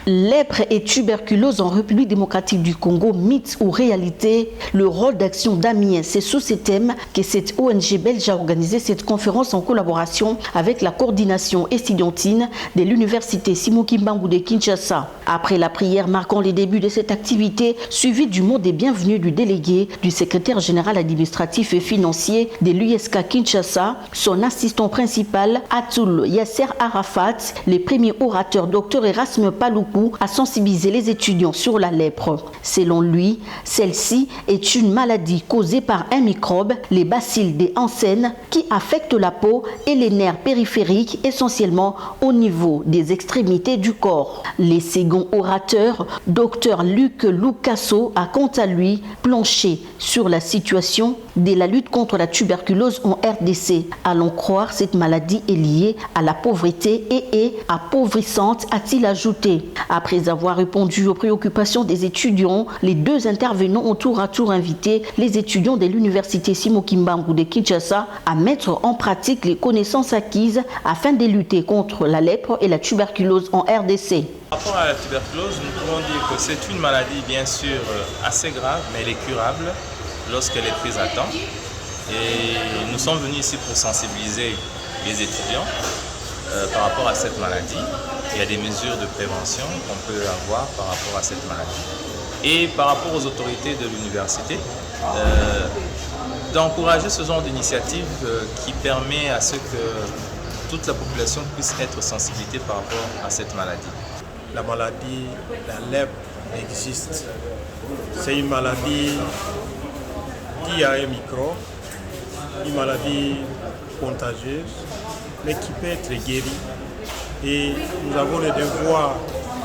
Lèpre et tuberculose en République démocratique du Congo, mythe ou réalité, le rôle d'action d'Amiens. C'est sous ces thèmes que cette ONG belge a organisé cette conférence en collaboration avec la coordination estudiantine de l'université Simon Kimbangu de Kinshasa. Après la prière marquant les débuts de cette activité, suivie du mot des bienvenus du délégué du secrétaire général administratif et financier de l'USK Kinshasa, son assistant principal Atoul Yasser Arafat, les premiers orateurs Dr Erasme Paloukou, a sensibilisé les étudiants sur la lèpre. Selon lui, celle-ci est une maladie causée par un microbe, les bacilles des ancènes, qui affectent la peau et les nerfs périphériques, essentiellement au niveau des extrémités du corps. Les second orateurs, Dr Luc Lucasso, a quant à lui planché sur la situation de la lutte contre la tuberculose en RDC. Allons croire, cette maladie est liée à la pauvreté et est appauvrissante, a-t-il ajouté. Après avoir répondu aux préoccupations des étudiants, les deux intervenants ont tour à tour invité les étudiants de l'université Simon Kimbangu de Kinshasa à mettre en pratique les connaissances acquises afin de lutter contre la lèpre et la tuberculose en RDC. Par rapport à la tuberculose, nous pouvons dire que c'est une maladie bien sûr assez grave, mais elle est curable lorsqu'elle est prise à temps. Et nous sommes venus ici pour sensibiliser les étudiants par rapport à cette maladie. Il y a des mesures de prévention qu'on peut avoir par rapport à cette maladie. Et par rapport aux autorités de l'université, d'encourager ce genre d'initiative qui permet à ce que toute la population puisse être sensibilisée par rapport à cette maladie. La maladie, la lèpre existe. C'est une maladie qui a un microbe, une maladie contagieuse, mais qui peut être guérie. Et nous avons le devoir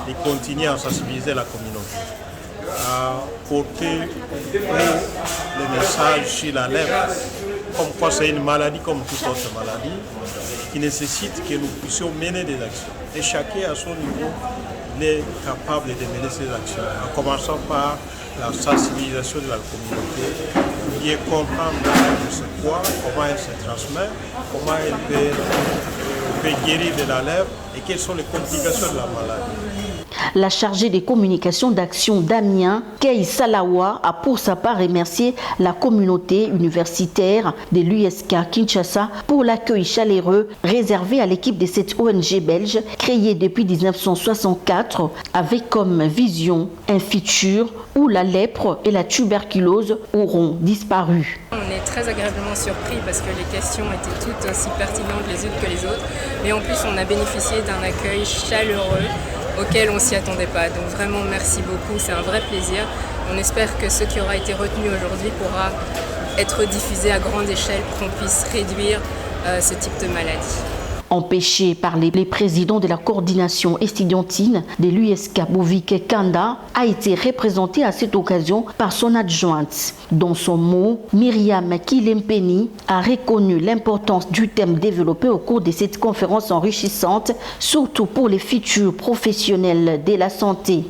de continuer à sensibiliser la communauté, à porter le message sur la lèpre, comme quoi c'est une maladie comme toute autre maladie, qui nécessite que nous puissions mener des actions. Et chacun à son niveau, il est capable de mener ces actions, en commençant par la sensibilisation de la communauté, pour bien comprendre c'est quoi, comment elle se transmet, comment elle peut guérir de la lèpre et quelles sont les complications de la maladie. La chargée des communications d'Action d'Amiens, Kei Salawa, a pour sa part remercié la communauté universitaire de l'USK Kinshasa pour l'accueil chaleureux réservé à l'équipe de cette ONG belge créée depuis 1964 avec comme vision un futur où la lèpre et la tuberculose auront disparu. On est très agréablement surpris parce que les questions étaient toutes aussi pertinentes les unes que les autres, mais en plus on a bénéficié d'un accueil chaleureux auquel on ne s'y attendait pas. Donc vraiment merci beaucoup, c'est un vrai plaisir. On espère que ce qui aura été retenu aujourd'hui pourra être diffusé à grande échelle pour qu'on puisse réduire ce type de maladie. Empêché par les présidents de la coordination estudiantine de l'USK Bovike Kanda, a été représenté à cette occasion par son adjointe. Dans son mot, Myriam Kilempeni a reconnu l'importance du thème développé au cours de cette conférence enrichissante, surtout pour les futurs professionnels de la santé.